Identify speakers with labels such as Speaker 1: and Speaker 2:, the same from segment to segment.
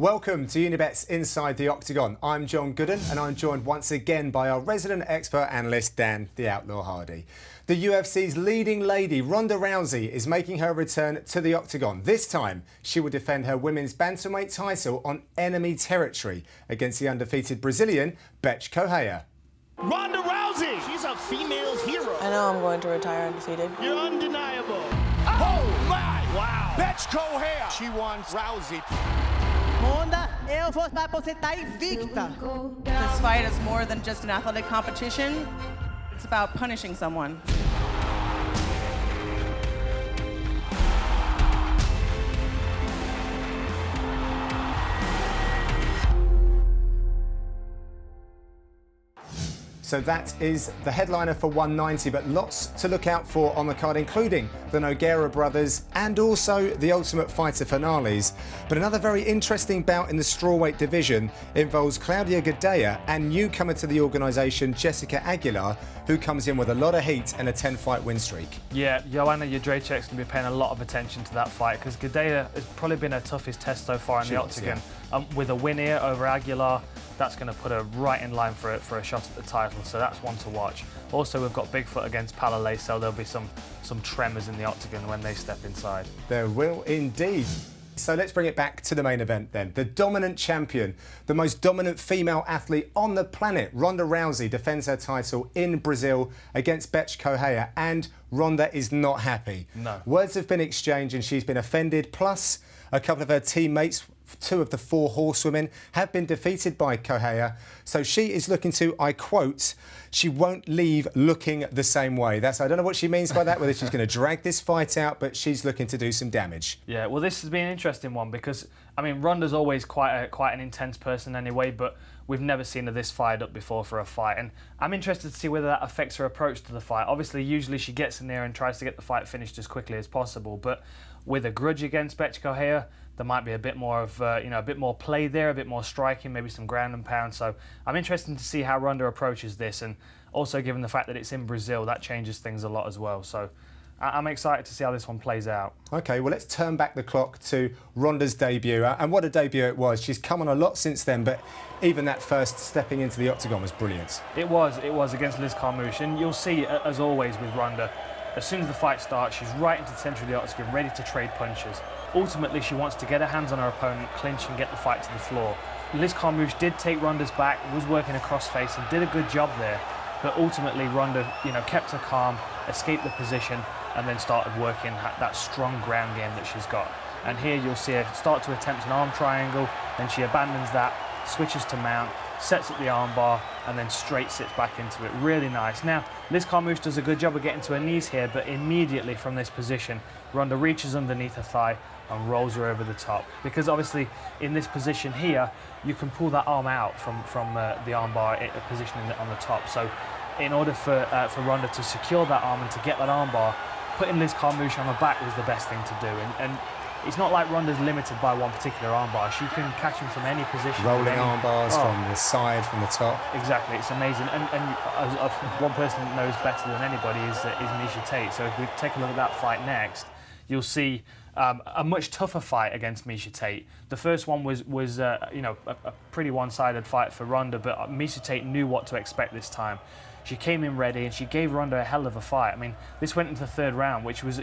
Speaker 1: Welcome to Unibet's Inside the Octagon. I'm John Gooden and I'm joined once again by our resident expert analyst Dan the Outlaw Hardy. The UFC's leading lady Ronda Rousey is making her return to the Octagon. This time she will defend her women's bantamweight title on enemy territory against the undefeated Brazilian Bethe Correia.
Speaker 2: Ronda Rousey! She's a female hero.
Speaker 3: I know I'm going to retire undefeated.
Speaker 2: You're undeniable. Oh my! Wow! Bethe Correia! She wants Rousey.
Speaker 4: Ronda, eu vou para você estar invicta.
Speaker 3: This fight is more than just an athletic competition. It's about punishing someone.
Speaker 1: So that is the headliner for 190, but lots to look out for on the card, including the Nogueira brothers and also the Ultimate Fighter finales. But another very interesting bout in the strawweight division involves Claudia Gadelha and newcomer to the organisation Jessica Aguilar, who comes in with a lot of heat and a 10-fight win streak.
Speaker 5: Yeah, Joanna Jędrzejczyk's going to be paying a lot of attention to that fight because Gadelha has probably been her toughest test so far in the Octagon. Yeah. With a win here over Aguilar, that's going to put her right in line for a shot at the title, so that's one to watch. Also, we've got Bigfoot against Palalay, so there'll be some tremors in the Octagon when they step inside.
Speaker 1: There will indeed. So let's bring it back to the main event then. The dominant champion, the most dominant female athlete on the planet, Ronda Rousey, defends her title in Brazil against Bethe Correia, and Ronda is not happy.
Speaker 5: No.
Speaker 1: Words have been exchanged and she's been offended, plus a couple of her teammates, two of the four Horsewomen, have been defeated by Correia. So she is looking to, I quote, she won't leave looking the same way. I don't know what she means by that, whether she's going to drag this fight out, but she's looking to do some damage.
Speaker 5: Yeah, well, this has been an interesting one because, I mean, Ronda's always quite an intense person anyway, but we've never seen her this fired up before for a fight. And I'm interested to see whether that affects her approach to the fight. Obviously, usually she gets in there and tries to get the fight finished as quickly as possible, but with a grudge against Bethe Correia, there might be a bit more of, a bit more play there, a bit more striking, maybe some ground and pound. So I'm interested to see how Ronda approaches this, and also given the fact that it's in Brazil, that changes things a lot as well. So I'm excited to see how this one plays out. OK, well, let's turn back the clock to Ronda's debut. And what a debut it was. She's come on a lot since then, but even that first stepping into the Octagon was brilliant. It was against Liz Carmouche. And you'll see, as always with Ronda, as soon as the fight starts, she's right into the centre of the Octagon, ready to trade punches. Ultimately, she wants to get her hands on her opponent, clinch and get the fight to the floor. Liz Carmouche did take Ronda's back, was working a crossface and did a good job there. But ultimately, Ronda, kept her calm, escaped the position, and then started working that strong ground game that she's got. And here you'll see her start to attempt an arm triangle, then she abandons that, switches to mount, sets up the armbar, and then straight sits back into it. Really nice. Now, Liz Carmouche does a good job of getting to her knees here, but immediately from this position, Ronda reaches underneath her thigh and rolls her over the top. Because obviously, in this position here, you can pull that arm out from the armbar position on the top. So, in order for Ronda to secure that arm and to get that armbar, putting Liz Carmouche on her back was the best thing to do. And it's not like Ronda's limited by one particular armbar. She can catch him from any position.
Speaker 1: Rolling armbars from the side, from the top.
Speaker 5: Exactly, it's amazing. And one person that knows better than anybody is Miesha Tate. So if we take a look at that fight next, you'll see a much tougher fight against Miesha Tate. The first one was a pretty one-sided fight for Ronda, but Miesha Tate knew what to expect this time. She came in ready and she gave Ronda a hell of a fight. I mean, this went into the third round, which was,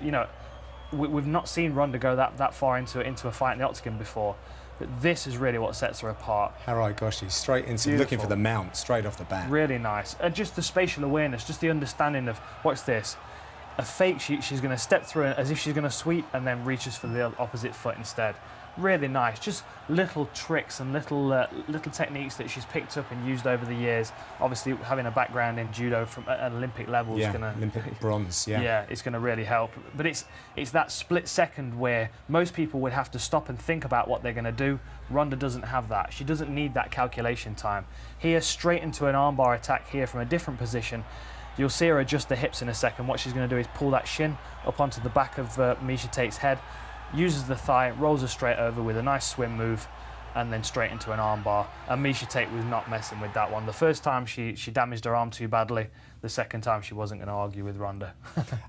Speaker 5: we've not seen Ronda go that far into a fight in the Octagon before. But this is really what sets her apart.
Speaker 1: Harai Goshi, straight into
Speaker 5: Beautiful.
Speaker 1: Looking for the mount, straight off the bat.
Speaker 5: Really nice. And just the spatial awareness, just the understanding of, what's this? A fake, she's going to step through it as if she's going to sweep and then reaches for the opposite foot instead. Really nice. Just little tricks and little techniques that she's picked up and used over the years. Obviously, having a background in judo from an Olympic level is going to...
Speaker 1: Olympic bronze, yeah.
Speaker 5: Yeah, it's going to really help. But it's that split second where most people would have to stop and think about what they're going to do. Ronda doesn't have that. She doesn't need that calculation time. Here, straight into an armbar attack here from a different position. You'll see her adjust the hips in a second. What she's going to do is pull that shin up onto the back of Miesha Tate's head, uses the thigh, rolls her straight over with a nice swim move, and then straight into an armbar. And Miesha Tate was not messing with that one. The first time she damaged her arm too badly. The second time she wasn't going to argue with Ronda.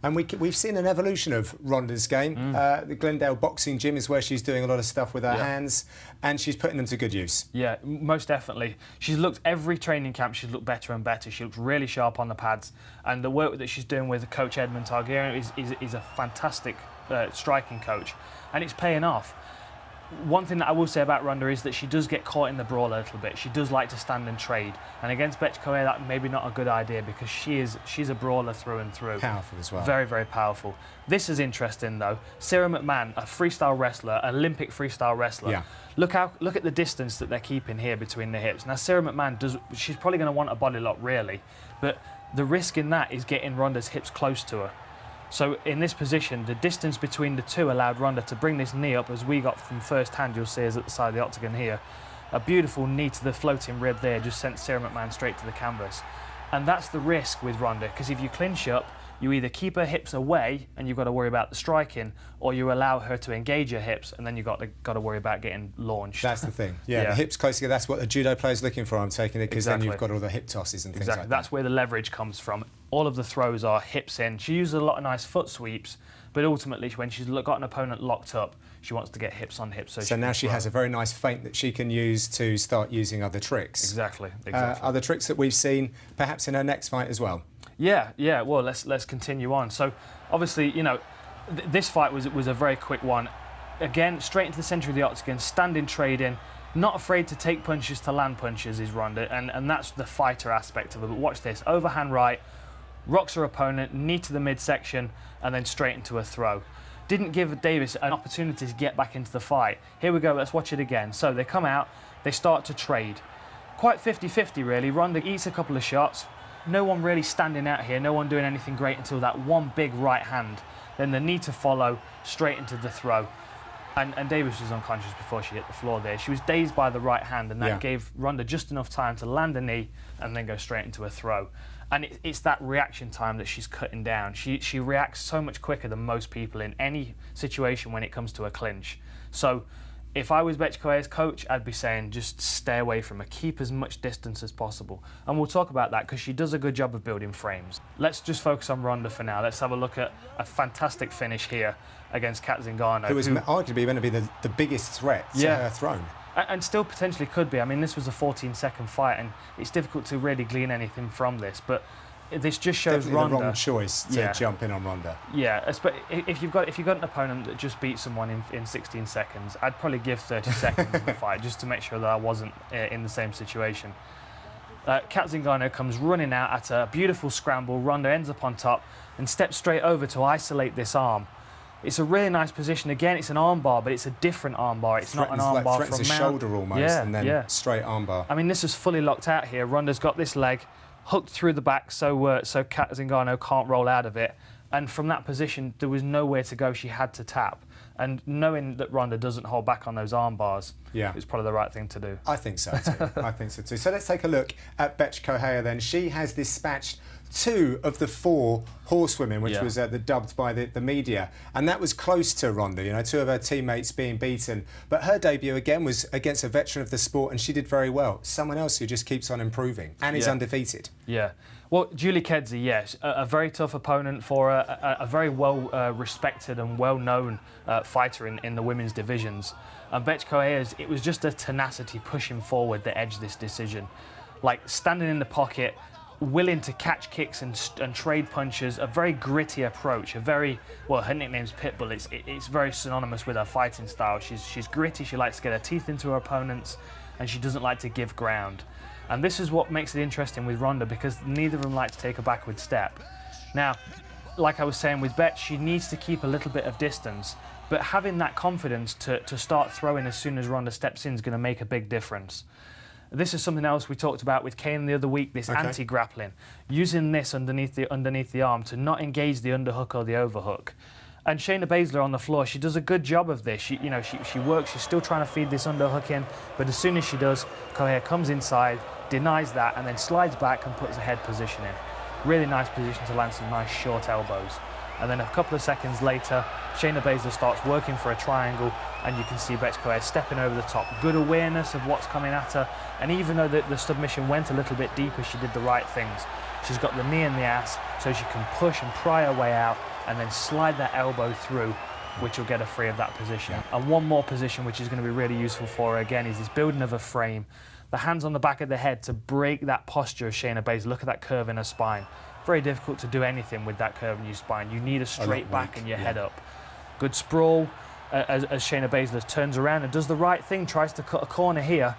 Speaker 1: And we've seen an evolution of Ronda's game. The Glendale Boxing Gym is where she's doing a lot of stuff with her hands, and she's putting them to good use. Yeah,
Speaker 5: most definitely. She's looked, every training camp, she's looked better and better. She looks really sharp on the pads, and the work that she's doing with Coach Edmund Targaryen is a fantastic striking coach, and it's paying off. One thing that I will say about Ronda is that she does get caught in the brawl a little bit. She does like to stand and trade, and against Bethe Correia that may be not a good idea, because she's a brawler through and through.
Speaker 1: Powerful as well.
Speaker 5: Very, very powerful. This is interesting though. Sarah McMahon, a freestyle wrestler, Olympic freestyle wrestler.
Speaker 1: Yeah.
Speaker 5: Look at the distance that they're keeping here between the hips. Now Sarah McMahon she's probably going to want a body lock really, but the risk in that is getting Ronda's hips close to her. So in this position, the distance between the two allowed Ronda to bring this knee up, as we got from first hand. You'll see us at the side of the octagon here. A beautiful knee to the floating rib there just sent Sarah McMahon straight to the canvas. And that's the risk with Ronda, because if you clinch up, you either keep her hips away and you've got to worry about the striking, or you allow her to engage her hips and then you've got to worry about getting launched.
Speaker 1: That's the thing. Yeah, the hips close together. That's what a judo player's looking for. I'm taking it, because then you've got all the hip tosses and things like that.
Speaker 5: That's where the leverage comes from. All of the throws are hips in. She uses a lot of nice foot sweeps, but ultimately when she's got an opponent locked up, she wants to get hips on hips. So
Speaker 1: now she has a very nice feint that she can use to start using other tricks.
Speaker 5: Exactly.
Speaker 1: Other tricks that we've seen perhaps in her next fight as well.
Speaker 5: Yeah. Well, let's continue on. So, obviously, you know, this fight was a very quick one. Again, straight into the centre of the octagon, standing, trading, not afraid to take punches to land punches is Ronda, and that's the fighter aspect of it. But watch this: overhand right, rocks her opponent, knee to the midsection, and then straight into a throw. Didn't give Davis an opportunity to get back into the fight. Here we go. Let's watch it again. So they come out, they start to trade, quite 50-50 really. Ronda eats a couple of shots. No one really standing out here, no one doing anything great until that one big right hand. Then the knee to follow, straight into the throw. And Davis was unconscious before she hit the floor there. She was dazed by the right hand, and that gave Ronda just enough time to land a knee and then go straight into a throw. And it's that reaction time that she's cutting down. She reacts so much quicker than most people in any situation when it comes to a clinch. So if I was Bethe Correia's coach, I'd be saying just stay away from her, keep as much distance as possible. And we'll talk about that because she does a good job of building frames. Let's just focus on Ronda for now. Let's have a look at a fantastic finish here against Kat Zingano.
Speaker 1: Who was arguably going to be the biggest threat to her throne.
Speaker 5: And still potentially could be. I mean, this was a 14-second fight, and it's difficult to really glean anything from this, but this just shows
Speaker 1: Definitely
Speaker 5: Ronda
Speaker 1: the wrong choice to jump in on Ronda.
Speaker 5: Yeah, but if you've got an opponent that just beat someone in 16 seconds, I'd probably give 30 seconds of the fight just to make sure that I wasn't in the same situation. Kat Zingano comes running out at a beautiful scramble. Ronda ends up on top and steps straight over to isolate this arm. It's a really nice position. Again, it's an armbar, but it's a different armbar. It's not an armbar
Speaker 1: threatens
Speaker 5: from
Speaker 1: a shoulder almost, and then straight armbar.
Speaker 5: I mean, this is fully locked out here. Ronda's got this leg hooked through the back, so Kat Zingano can't roll out of it. And from that position, there was nowhere to go. She had to tap. And knowing that Ronda doesn't hold back on those arm bars, is probably the right thing to do.
Speaker 1: I think so too. I think so too. So let's take a look at Bethe Correia then. She has dispatched 2 of the 4 horsewomen, which was dubbed by the media, and that was close to Ronda. You know, 2 of her teammates being beaten, but her debut again was against a veteran of the sport, and she did very well. Someone else who just keeps on improving and is undefeated. Yeah.
Speaker 5: Well, Julie Kedzie, yes, a very tough opponent for her, a very well respected and well-known fighter in the women's divisions. And Bethe Correia, it was just a tenacity pushing forward that edged this decision. Like standing in the pocket, willing to catch kicks and trade punches, a very gritty approach, her nickname's Pitbull, it's very synonymous with her fighting style. She's gritty, she likes to get her teeth into her opponents, and she doesn't like to give ground. And this is what makes it interesting with Ronda, because neither of them like to take a backward step. Now, like I was saying with Bet, she needs to keep a little bit of distance, but having that confidence to start throwing as soon as Ronda steps in is going to make a big difference. This is something else we talked about with Kane the other week, this anti-grappling. Using this underneath the arm to not engage the underhook or the overhook. And Shayna Baszler on the floor, she does a good job of this. She works, she's still trying to feed this underhook in, but as soon as she does, Correia comes inside, denies that, and then slides back and puts a head position in. Really nice position to land some nice short elbows. And then a couple of seconds later, Shayna Baszler starts working for a triangle, and you can see Bethe Correia stepping over the top. Good awareness of what's coming at her, and even though the submission went a little bit deeper, she did the right things. She's got the knee in the ass, so she can push and pry her way out, and then slide that elbow through, which will get her free of that position.
Speaker 1: Yeah.
Speaker 5: And one more position which is going to be really useful for her again is this building of a frame. The hands on the back of the head to break that posture of Shayna Baszler. Look at that curve in her spine. Very difficult to do anything with that curve in your spine. You need a straight back and your head up. Good sprawl as Shayna Baszler turns around and does the right thing, tries to cut a corner here.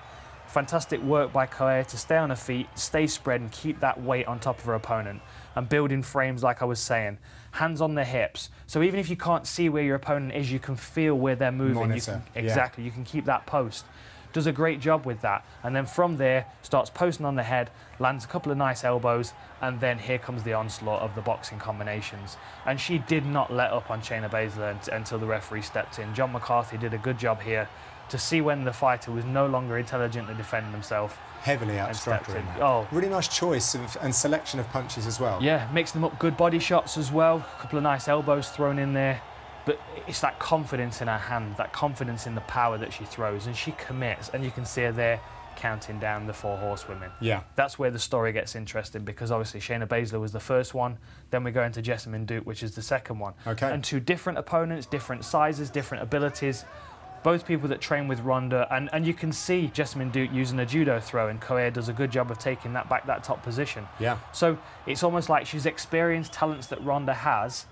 Speaker 5: Fantastic work by Correia to stay on her feet, stay spread and keep that weight on top of her opponent. And building frames like I was saying. Hands on the hips. So even if you can't see where your opponent is, you can feel where they're moving. Exactly, you can keep that post. Does a great job with that. And then from there, starts posting on the head, lands a couple of nice elbows, and then here comes the onslaught of the boxing combinations. And she did not let up on Shayna Baszler until the referee stepped in. John McCarthy did a good job here to see when the fighter was no longer intelligently defending himself.
Speaker 1: Heavily outstruck her in that.
Speaker 5: Oh.
Speaker 1: Really nice choice and selection of punches as well.
Speaker 5: Yeah, mixing them up, good body shots as well. A couple of nice elbows thrown in there. But it's that confidence in her hand, that confidence in the power that she throws, and she commits, and you can see her there counting down the 4 horsewomen.
Speaker 1: Yeah.
Speaker 5: That's where the story gets interesting, because obviously Shayna Baszler was the first one, then we go into Jessamyn Duke, which is the second one.
Speaker 1: Okay.
Speaker 5: And 2 different opponents, different sizes, different abilities, both people that train with Ronda, and you can see Jessamyn Duke using a judo throw, and Correia does a good job of taking that back, that top position.
Speaker 1: Yeah.
Speaker 5: So it's almost like she's experienced talents that Ronda has,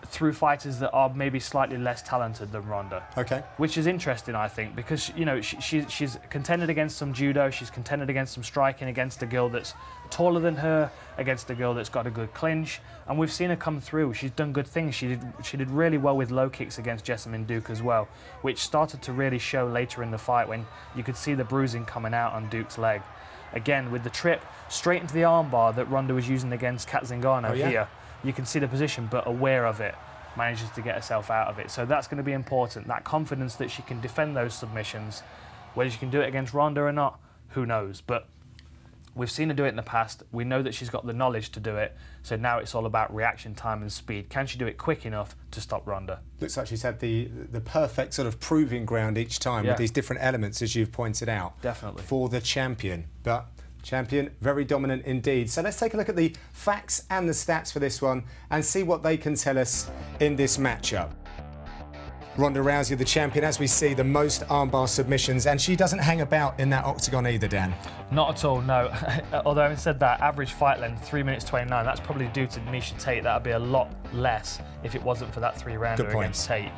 Speaker 5: through fighters that are maybe slightly less talented than Ronda.
Speaker 1: Okay.
Speaker 5: Which is interesting, I think, because, you know, she's contended against some judo, she's contended against some striking, against a girl that's taller than her, against a girl that's got a good clinch, and we've seen her come through. She's done good things. She did really well with low kicks against Jessamyn Duke as well, which started to really show later in the fight when you could see the bruising coming out on Duke's leg. Again, with the trip straight into the armbar that Ronda was using against Kat Zingano here. You can see the position, but aware of it, manages to get herself out of it. So that's going to be important, that confidence that she can defend those submissions. Whether she can do it against Ronda or not, who knows? But we've seen her do it in the past. We know that she's got the knowledge to do it. So now it's all about reaction time and speed. Can she do it quick enough to stop Ronda?
Speaker 1: Looks like she's had the perfect sort of proving ground each time with these different elements, as you've pointed out.
Speaker 5: Definitely.
Speaker 1: For the champion. But champion, very dominant indeed. So let's take a look at the facts and the stats for this one and see what they can tell us in this matchup. Ronda Rousey, the champion, as we see, the most armbar submissions, and she doesn't hang about in that octagon either, Dan.
Speaker 5: Not at all, no. Although having said that, average fight length, 3 minutes 29, that's probably due to Miesha Tate. That would be a lot less if it wasn't for that 3-rounder against Tate.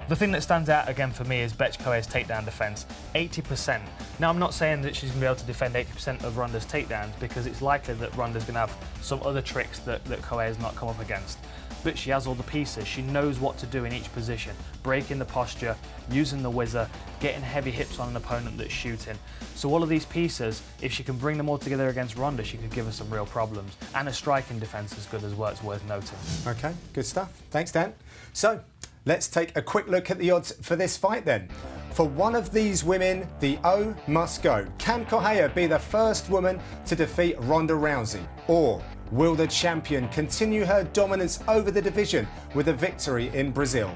Speaker 5: The thing that stands out again for me is Bethe Correia's takedown defense, 80%. Now, I'm not saying that she's going to be able to defend 80% of Ronda's takedowns, because it's likely that Ronda's going to have some other tricks that Correia's not come up against. But she has all the pieces. She knows what to do in each position. Breaking the posture, using the whizzer, getting heavy hips on an opponent that's shooting. So all of these pieces, if she can bring them all together against Ronda, she could give her some real problems. And a striking defense as good as well, it's worth noting.
Speaker 1: Okay, good stuff. Thanks, Dan. So let's take a quick look at the odds for this fight then. For one of these women, the O must go. Can Correia be the first woman to defeat Ronda Rousey? Or will the champion continue her dominance over the division with a victory in Brazil?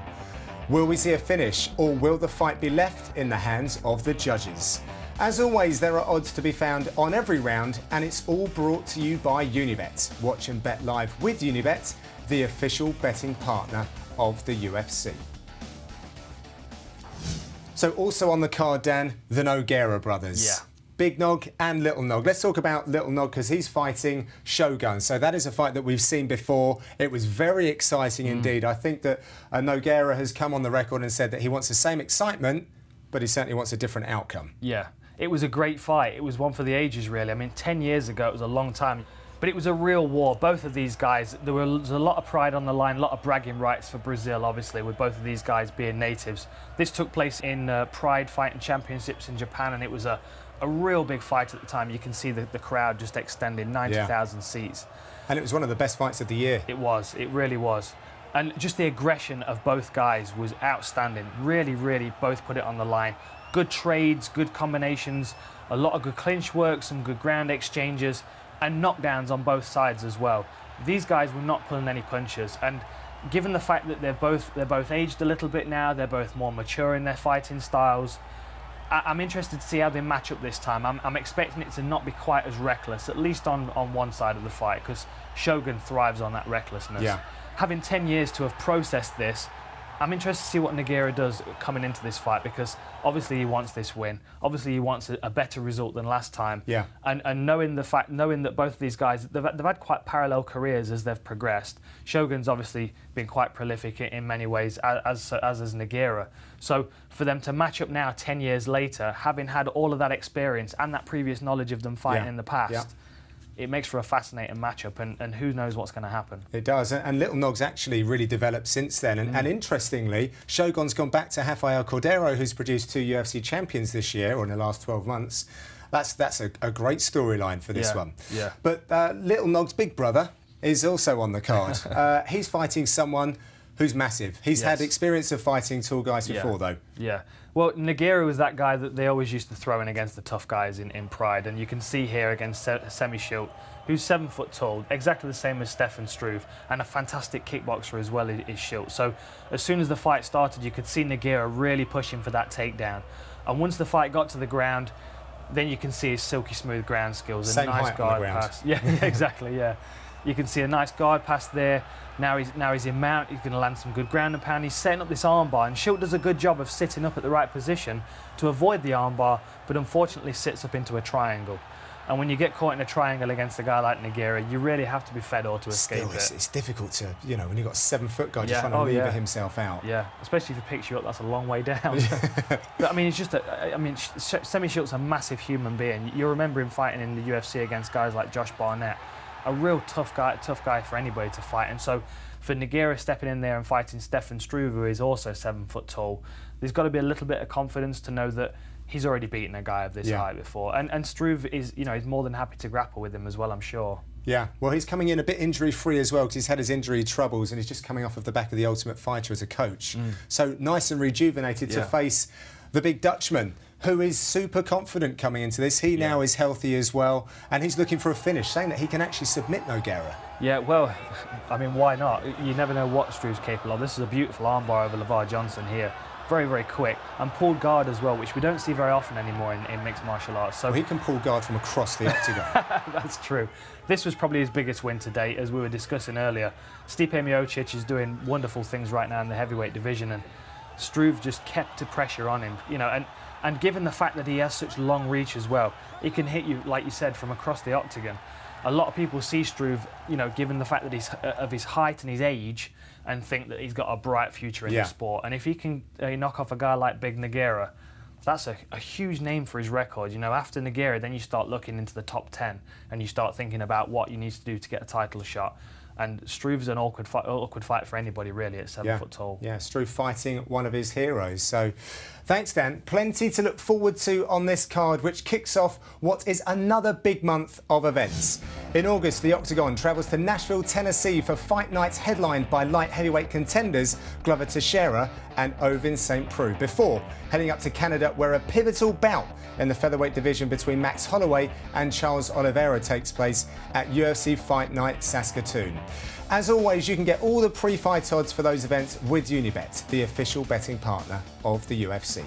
Speaker 1: Will we see a finish, or will the fight be left in the hands of the judges? As always, there are odds to be found on every round, and it's all brought to you by Unibet. Watch and bet live with Unibet, the official betting partner of the UFC. So also on the card, Dan, the Nogueira brothers.
Speaker 5: Yeah.
Speaker 1: Big Nog and Little Nog. Let's talk about Little Nog, because he's fighting Shogun. So that is a fight that we've seen before. It was very exciting indeed. I think that Nogueira has come on the record and said that he wants the same excitement, but he certainly wants a different outcome.
Speaker 5: Yeah, it was a great fight. It was one for the ages, really. I mean, 10 years ago, it was a long time. But it was a real war. Both of these guys, there was a lot of pride on the line, a lot of bragging rights for Brazil, obviously, with both of these guys being natives. This took place in Pride Fighting Championships in Japan, and it was a real big fight at the time. You can see the crowd just extending, 90,000 seats.
Speaker 1: And it was one of the best fights of the year.
Speaker 5: It was, it really was. And just the aggression of both guys was outstanding. Really, really both put it on the line. Good trades, good combinations, a lot of good clinch work, some good ground exchanges, and knockdowns on both sides as well. These guys were not pulling any punches, and given the fact that they're both aged a little bit now, they're both more mature in their fighting styles, I'm interested to see how they match up this time. I'm expecting it to not be quite as reckless, at least on one side of the fight, because Shogun thrives on that recklessness.
Speaker 1: Yeah.
Speaker 5: Having 10 years to have processed this, I'm interested to see what Nogueira does coming into this fight, because obviously he wants this win. Obviously he wants a better result than last time.
Speaker 1: Yeah.
Speaker 5: And knowing that both of these guys, they've had quite parallel careers as they've progressed. Shogun's obviously been quite prolific in many ways, as is Nogueira. So for them to match up now 10 years later, having had all of that experience and that previous knowledge of them fighting in the past, it makes for a fascinating matchup, and who knows what's going to happen.
Speaker 1: It does, and Little Nog's actually really developed since then. And interestingly, Shogun's gone back to Rafael Cordeiro, who's produced 2 UFC champions this year, or in the last 12 months. That's a great storyline for this one.
Speaker 5: Yeah.
Speaker 1: But Little Nog's big brother is also on the card. He's fighting someone who's massive. He's had experience of fighting tall guys before, though.
Speaker 5: Yeah. Well, Nogueira was that guy that they always used to throw in against the tough guys in Pride, and you can see here against Semi Schilt, who's 7 foot tall, exactly the same as Stefan Struve, and a fantastic kickboxer as well is Schilt. So as soon as the fight started, you could see Nogueira really pushing for that takedown. And once the fight got to the ground, then you can see his silky smooth ground skills.
Speaker 1: Same
Speaker 5: a nice
Speaker 1: height on the
Speaker 5: guard
Speaker 1: ground.
Speaker 5: pass. Yeah, exactly, yeah. You can see a nice guard pass there. Now he's in mount, he's going to land some good ground and pound. He's setting up this armbar, and Schilt does a good job of sitting up at the right position to avoid the armbar, but unfortunately sits up into a triangle. And when you get caught in a triangle against a guy like Nogueira, you really have to be fed or to escape it.
Speaker 1: It's difficult to, when you've got a 7 foot guy just trying to lever himself out.
Speaker 5: Yeah, especially if he picks you up, that's a long way down. But I mean, it's just Semi Schilt's a massive human being. You remember him fighting in the UFC against guys like Josh Barnett. A real tough guy for anybody to fight. And so for Nogueira stepping in there and fighting Stefan Struve, who is also 7 foot tall, there's got to be a little bit of confidence to know that he's already beaten a guy of this height before. And Struve is, he's more than happy to grapple with him as well, I'm sure. Yeah,
Speaker 1: well, he's coming in a bit injury-free as well, because he's had his injury troubles, and he's just coming off of the back of the Ultimate Fighter as a coach. So nice and rejuvenated to face the big Dutchman, who is super confident coming into this. He now is healthy as well, and he's looking for a finish, saying that he can actually submit Nogueira.
Speaker 5: Yeah, well, I mean, why not? You never know what Struve's capable of. This is a beautiful armbar over LeVar Johnson here. Very, very quick. And pulled guard as well, which we don't see very often anymore in mixed martial arts. So
Speaker 1: he can pull guard from across the octagon.
Speaker 5: That's true. This was probably his biggest win to date, as we were discussing earlier. Stipe Miocic is doing wonderful things right now in the heavyweight division, and Struve just kept the pressure on him, and given the fact that he has such long reach as well, he can hit you, like you said, from across the octagon. A lot of people see Struve, given the fact that he's of his height and his age, and think that he's got a bright future in the sport. And if he can knock off a guy like Big Nogueira, that's a huge name for his record. After Nogueira, then you start looking into the top 10, and you start thinking about what you need to do to get a title shot. And Struve's an awkward fight for anybody, really, at 7 foot tall.
Speaker 1: Yeah, Struve fighting one of his heroes. So, thanks, Dan. Plenty to look forward to on this card, which kicks off what is another big month of events. In August, the Octagon travels to Nashville, Tennessee for fight nights headlined by light heavyweight contenders Glover Teixeira and Ovin St. Preux, before heading up to Canada, where a pivotal bout in the featherweight division between Max Holloway and Charles Oliveira takes place at UFC Fight Night Saskatoon. As always, you can get all the pre-fight odds for those events with Unibet, the official betting partner of the UFC.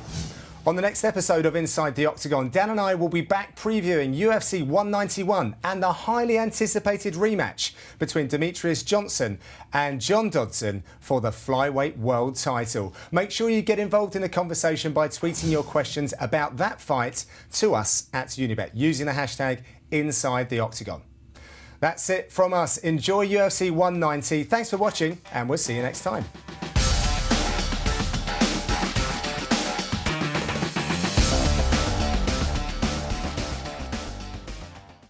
Speaker 1: On the next episode of Inside the Octagon, Dan and I will be back previewing UFC 191 and the highly anticipated rematch between Demetrius Johnson and John Dodson for the flyweight world title. Make sure you get involved in the conversation by tweeting your questions about that fight to us at Unibet using the hashtag Inside the Octagon. That's it from us. Enjoy UFC 190. Thanks for watching, and we'll see you next time.